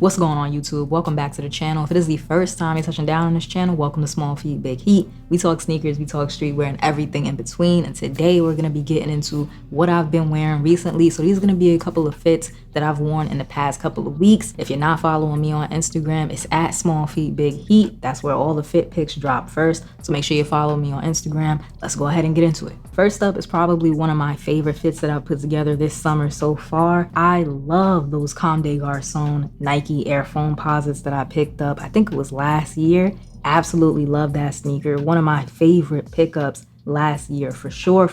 What's going on, YouTube? Welcome back to the channel. If it is the first time you're touching down on this channel, welcome to Small Feet Big Heat. We talk sneakers, we talk streetwear, and everything in between. And today we're gonna be getting into what I've been wearing recently. So these are gonna be a couple of fits that I've worn in the past couple of weeks. If you're not following me on Instagram, it's at Small Feet Big Heat. That's where all the fit pics drop first. So make sure you follow me on Instagram. Let's go ahead and get into it. First up is probably one of my favorite fits that I've put together this summer so far. I love those Comme des Garçons Nike Air Foam Posits that I picked up. I think it was last year. Absolutely love that sneaker. One of my favorite pickups last year, for sure.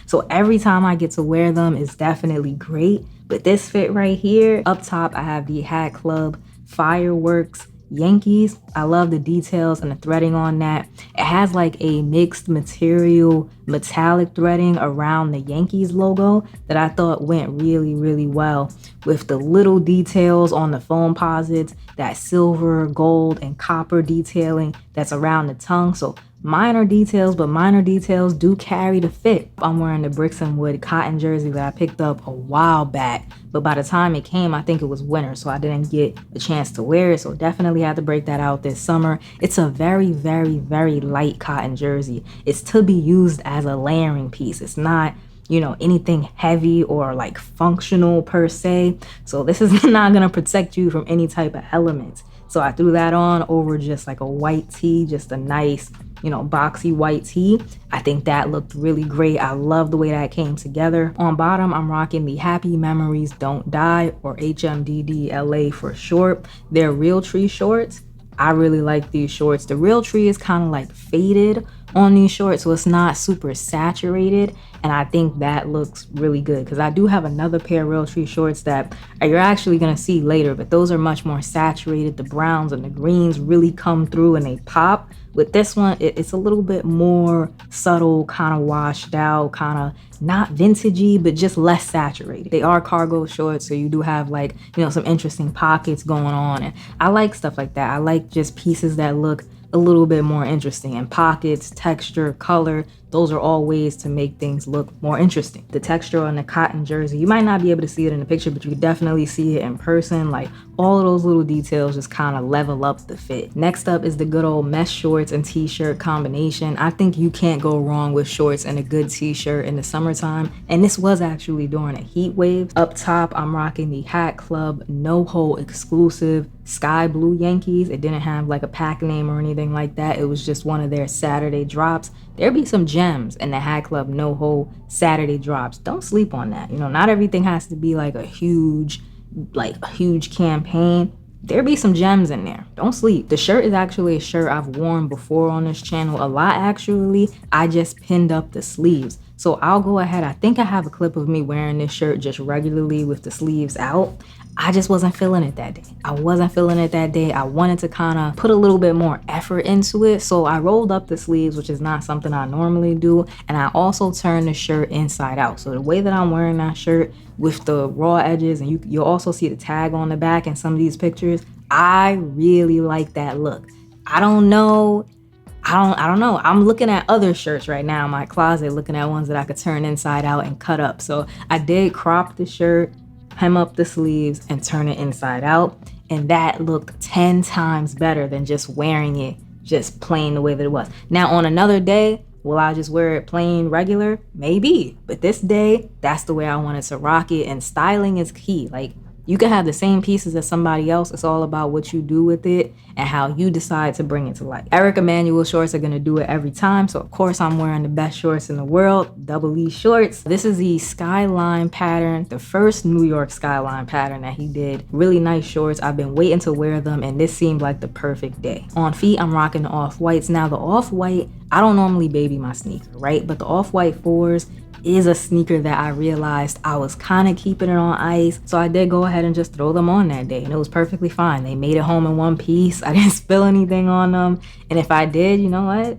So every time I get to wear them is definitely great. But this fit right here, up top, I have the Hat Club Fireworks Yankees. I love the details and the threading on that. It has like a mixed material metallic threading around the Yankees logo that I thought went really well with the little details on the foam posits, that silver, gold, and copper detailing that's around the tongue. So minor details, but minor details do carry the fit. I'm wearing the Bricks and Wood cotton jersey that I picked up a while back, but by the time it came, I think it was winter, so I didn't get a chance to wear it. So definitely had to break that out this summer. It's a very light cotton jersey. It's to be used as a layering piece. It's not, you know, anything heavy or like functional per se. So this is not gonna protect you from any type of elements. So I threw that on over just like a white tee, just a nice, you know, boxy white tee. I think that looked really great. I love the way that came together. On bottom, I'm rocking the Happy Memories Don't Die, or HMDDLA for short. They're Realtree shorts. I really like these shorts. The Realtree is kind of like faded on these shorts, so it's not super saturated, and I think that looks really good because I do have another pair of Realtree shorts that you're actually gonna see later, but those are much more saturated. The browns and the greens really come through and they pop. With this one, it's a little bit more subtle, kind of washed out, kind of not vintagey, but just less saturated. They are cargo shorts, so you do have like, you know, some interesting pockets going on, and I like stuff like that. I like just pieces that look a little bit more interesting, and pockets, texture, color, those are all ways to make things look more interesting. The texture on the cotton jersey, you might not be able to see it in the picture, but you can definitely see it in person. Like all of those little details just kind of level up the fit. Next up is the good old mesh shorts and t-shirt combination. I think you can't go wrong with shorts and a good t-shirt in the summertime, and this was actually during a heat wave. Up top, I'm rocking the Hat Club No-Hole exclusive Sky Blue Yankees. It didn't have like a pack name or anything like that. It was just one of their Saturday drops. There'll be some gems in the Hat Club No-Hole Saturday drops. Don't sleep on that. You know, not everything has to be like a huge campaign. There'll be some gems in there. Don't sleep. The shirt is actually a shirt I've worn before on this channel a lot, actually. I just pinned up the sleeves. So I'll go ahead. I think I have a clip of me wearing this shirt just regularly with the sleeves out. I just wasn't feeling it that day. I wanted to kind of put a little bit more effort into it. So I rolled up the sleeves, which is not something I normally do. And I also turned the shirt inside out. So the way that I'm wearing that shirt with the raw edges, and you'll also see the tag on the back in some of these pictures, I really like that look. I don't know. I'm looking at other shirts right now in my closet, looking at ones that I could turn inside out and cut up. So I did crop the shirt, hem up the sleeves, and turn it inside out. And that looked 10 times better than just wearing it just plain the way that it was. Now on another day, will I just wear it plain regular? Maybe. But this day, that's the way I wanted to rock it. And styling is key. Like, you can have the same pieces as somebody else. It's all about what you do with it and how you decide to bring it to life. Eric Emanuel shorts are gonna do it every time. So of course I'm wearing the best shorts in the world, Double E shorts. This is the Skyline pattern, the first New York Skyline pattern that he did. Really nice shorts. I've been waiting to wear them, and this seemed like the perfect day. On feet, I'm rocking the off-whites. Now the off-white, I don't normally baby my sneaker, right? But the off-white 4s is a sneaker that I realized I was kind of keeping it on ice. So I did go ahead and just throw them on that day, and it was perfectly fine. They made it home in one piece. I didn't spill anything on them. And if I did, you know what?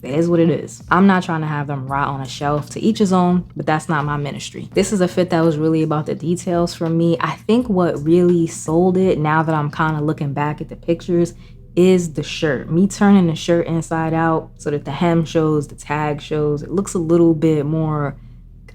It is what it is. I'm not trying to have them rot on a shelf. To each his own, but that's not my ministry. This is a fit that was really about the details for me. I think what really sold it, now that I'm kind of looking back at the pictures, is the shirt. Me turning the shirt inside out so that the hem shows, the tag shows. It looks a little bit more,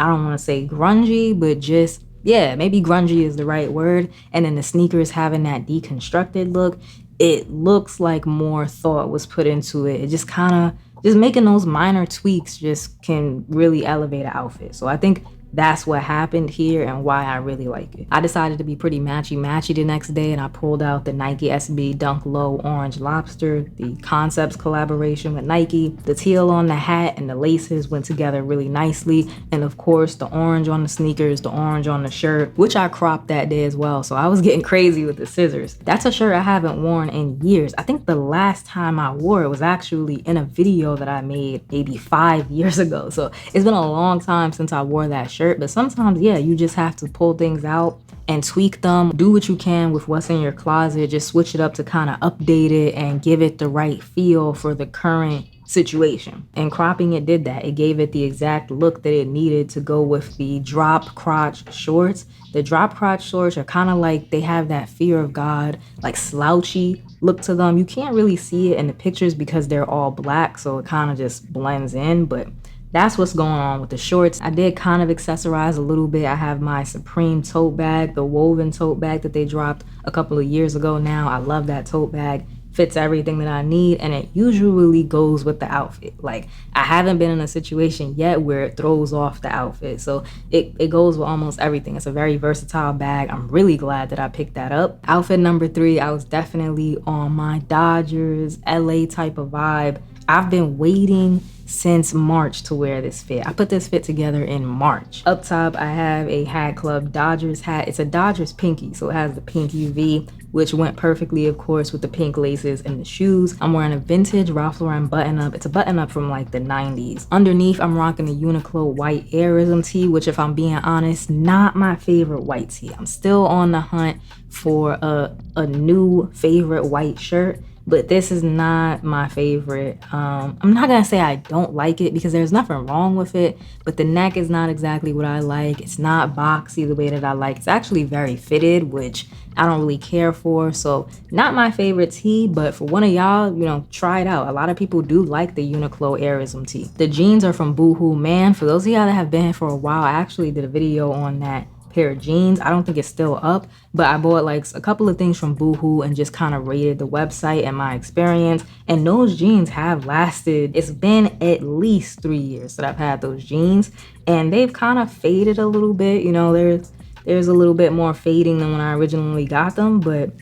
I don't want to say grungy, but just yeah, maybe grungy is the right word. And then the sneakers having that deconstructed look, it looks like more thought was put into it. It just kind of, just making those minor tweaks just can really elevate an outfit. So I think that's what happened here and why I really like it. I decided to be pretty matchy the next day, and I pulled out the Nike SB Dunk Low Orange Lobster, the Concepts collaboration with Nike. The teal on the hat and the laces went together really nicely. And of course, the orange on the sneakers, the orange on the shirt, which I cropped that day as well. So I was getting crazy with the scissors. That's a shirt I haven't worn in years. I think the last time I wore it was actually in a video that I made maybe 5 years ago. So it's been a long time since I wore that shirt. But sometimes, yeah, you just have to pull things out and tweak them. Do what you can with what's in your closet. Just switch it up to kind of update it and give it the right feel for the current situation. And cropping it did that. It gave it the exact look that it needed to go with the drop crotch shorts. The drop crotch shorts are kind of like, they have that fear of God, like slouchy look to them. You can't really see it in the pictures because they're all black, so it kind of just blends in, but that's what's going on with the shorts. I did kind of accessorize a little bit. I have my Supreme tote bag, the woven tote bag that they dropped a couple of years ago now. I love that tote bag. Fits everything that I need, and it usually goes with the outfit. Like, I haven't been in a situation yet where it throws off the outfit. So it goes with almost everything. It's a very versatile bag. I'm really glad that I picked that up. Outfit number 3, I was definitely on my Dodgers, LA type of vibe. I've been waiting since March to wear this fit. I put this fit together in March. Up top, I have a Hat Club Dodgers hat. It's a Dodgers pinky, so it has the pink UV, which went perfectly, of course, with the pink laces and the shoes. I'm wearing a vintage Ralph Lauren button-up. It's a button-up from like the 90s. Underneath, I'm rocking a Uniqlo white Airism tee, which, if I'm being honest, not my favorite white tee. I'm still on the hunt for a new favorite white shirt, but this is not my favorite. I'm not gonna say I don't like it because there's nothing wrong with it, but the neck is not exactly what I like. It's not boxy the way that I like. It's actually very fitted, which I don't really care for. So not my favorite tee, but for one of y'all, you know, try it out. A lot of people do like the Uniqlo Airism tee. The jeans are from Boohoo Man. For those of y'all that have been here for a while, I actually did a video on that pair of jeans. I don't think it's still up, but I bought like a couple of things from Boohoo and just kind of rated the website and my experience, and those jeans have lasted. It's been at least 3 years that I've had those jeans, and they've kind of faded a little bit. You know, there's a little bit more fading than when I originally got them, but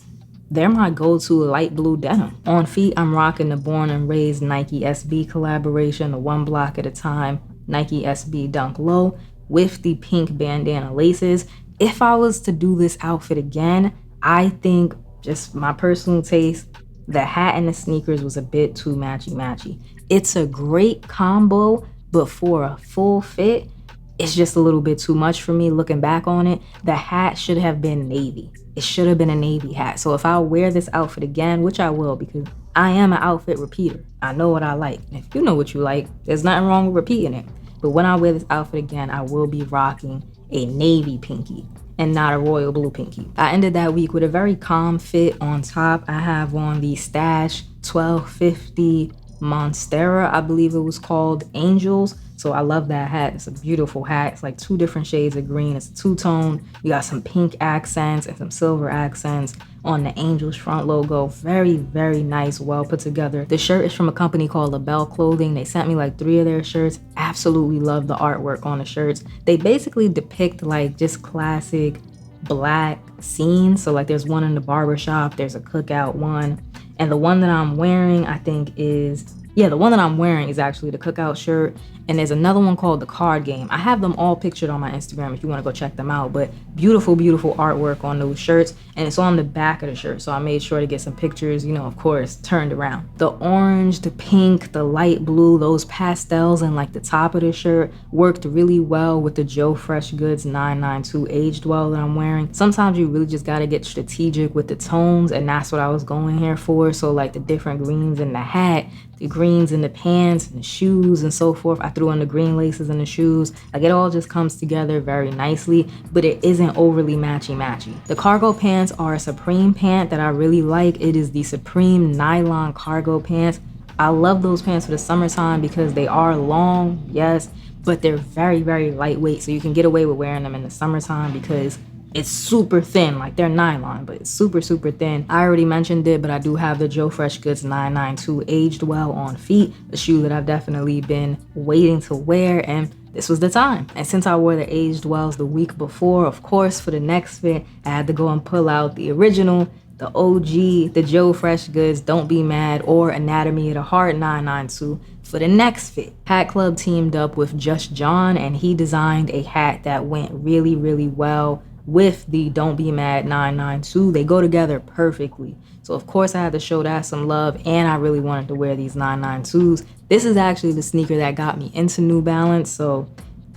they're my go-to light blue denim. On feet, I'm rocking the Born and Raised Nike SB collaboration, the one block at a time Nike SB Dunk Low, with the pink bandana laces. If I was to do this outfit again, I think, just my personal taste, the hat and the sneakers was a bit too matchy. It's a great combo, but for a full fit, it's just a little bit too much for me looking back on it. The hat should have been navy. It should have been a navy hat. So if I wear this outfit again, which I will because I am an outfit repeater, I know what I like. And if you know what you like, there's nothing wrong with repeating it. But when I wear this outfit again, I will be rocking a navy pinky and not a royal blue pinky. I ended that week with a very calm fit. On top, I have on the Stash 1250 Monstera, I believe it was called, Angels. So I love that hat. It's a beautiful hat. It's like 2 different shades of green. It's a two-tone. You got some pink accents and some silver accents on the Angels front logo. Very, very nice, well put together. The shirt is from a company called LaBelle Clothing. They sent me like 3 of their shirts. Absolutely love the artwork on the shirts. They basically depict like just classic Black scenes. So like there's one in the barbershop, there's a cookout one. And the one that I'm wearing, I think is, yeah, the one that I'm wearing is actually the cookout shirt. And there's another one called The Card Game. I have them all pictured on my Instagram if you want to go check them out. But beautiful, beautiful artwork on those shirts. And it's on the back of the shirt. So I made sure to get some pictures, you know, of course, turned around. The orange, the pink, the light blue, those pastels and like the top of the shirt worked really well with the Joe Fresh Goods 992 Aged Well that I'm wearing. Sometimes you really just got to get strategic with the tones. And that's what I was going here for. So like the different greens in the hat, the greens in the pants and the shoes and so forth. I threw in the green laces in the shoes. Like it all just comes together very nicely, but it isn't overly matchy. The cargo pants are a Supreme pant that I really like. It is the Supreme nylon cargo pants. I love those pants for the summertime because they are long, yes, but they're very, very lightweight. So you can get away with wearing them in the summertime because it's super thin. Like, they're nylon, but it's super, super thin. I already mentioned it, but I do have the Joe Freshgoods 992 aged well on feet, a shoe that I've definitely been waiting to wear, and this was the time. And since I wore the aged wells the week before, of course, for the next fit, I had to go and pull out the original, the OG, the Joe Freshgoods Don't Be Mad or Anatomy of the Heart 992 for the next fit. Hat Club teamed up with Just John, and he designed a hat that went really, really well with the Don't Be Mad 992. They go together perfectly. So of course I had to show that some love, and I really wanted to wear these 992s. This is actually the sneaker that got me into New Balance, so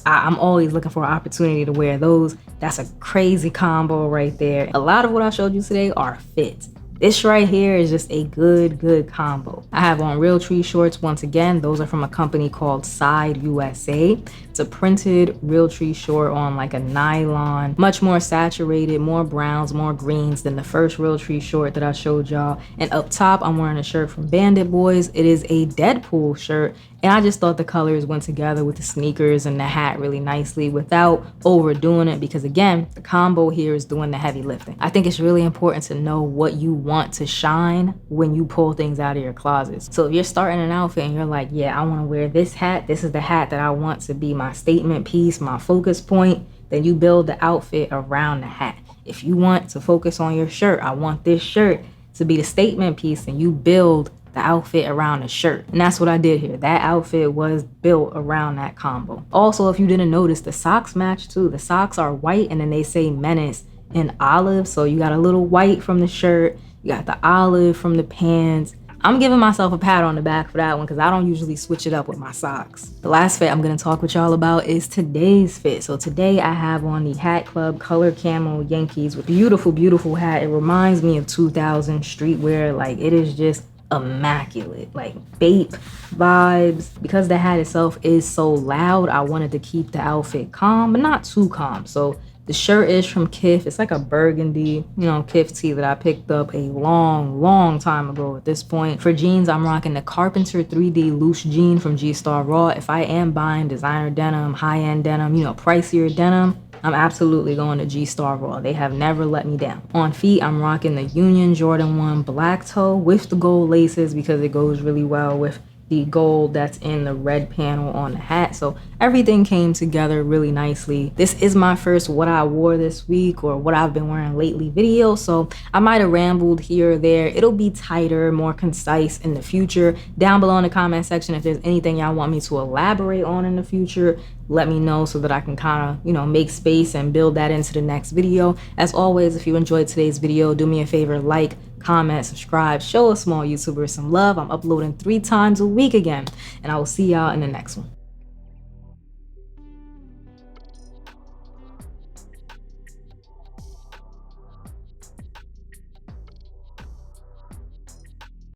I'm always looking for an opportunity to wear those. That's a crazy combo right there. A lot of what I showed you today are fits. This right here is just a good combo. I have on Realtree shorts once again. Those are from a company called Side USA. It's a printed Realtree short on like a nylon, much more saturated, more browns, more greens than the first Realtree short that I showed y'all. And up top, I'm wearing a shirt from Bandit Boys. It is a Deadpool shirt. And I just thought the colors went together with the sneakers and the hat really nicely without overdoing it, because again, the combo here is doing the heavy lifting. I think it's really important to know what you want to shine when you pull things out of your closets. So if you're starting an outfit and you're like, yeah, I want to wear this hat, this is the hat that I want to be my statement piece, my focus point, then you build the outfit around the hat. If you want to focus on your shirt, I want this shirt to be the statement piece, and you build the outfit around the shirt. And that's what I did here. That outfit was built around that combo. Also, if you didn't notice, the socks match too. The socks are white, and then they say Menace in olive. So you got a little white from the shirt, you got the olive from the pants. I'm giving myself a pat on the back for that one because I don't usually switch it up with my socks. The last fit I'm going to talk with y'all about is today's fit. So today I have on the Hat Club Color Camo Yankees with beautiful hat. It reminds me of 2000 streetwear. Like, it is just immaculate, like Bape vibes. Because the hat itself is so loud, I wanted to keep the outfit calm, but not too calm. So the shirt is from Kith. It's like a burgundy, Kith tee that I picked up a long time ago at this point. For jeans, I'm rocking the Carpenter 3D loose jean from G-Star Raw. If I am buying designer denim, high-end denim, pricier denim, I'm absolutely going to G-Star Raw. They have never let me down. On feet, I'm rocking the Union Jordan 1 black toe with the gold laces because it goes really well with the gold that's in the red panel on the hat. So everything came together really nicely. This is my first what I wore this week or what I've been wearing lately video, so I might have rambled here or there. It'll be tighter, more concise in the future. Down below in the comment section, if there's anything y'all want me to elaborate on in the future, let me know so that I can kind of, make space and build that into the next video. As always, if you enjoyed today's video, do me a favor, like, comment, subscribe, show a small YouTuber some love. I'm uploading 3 times a week again, and I will see y'all in the next one.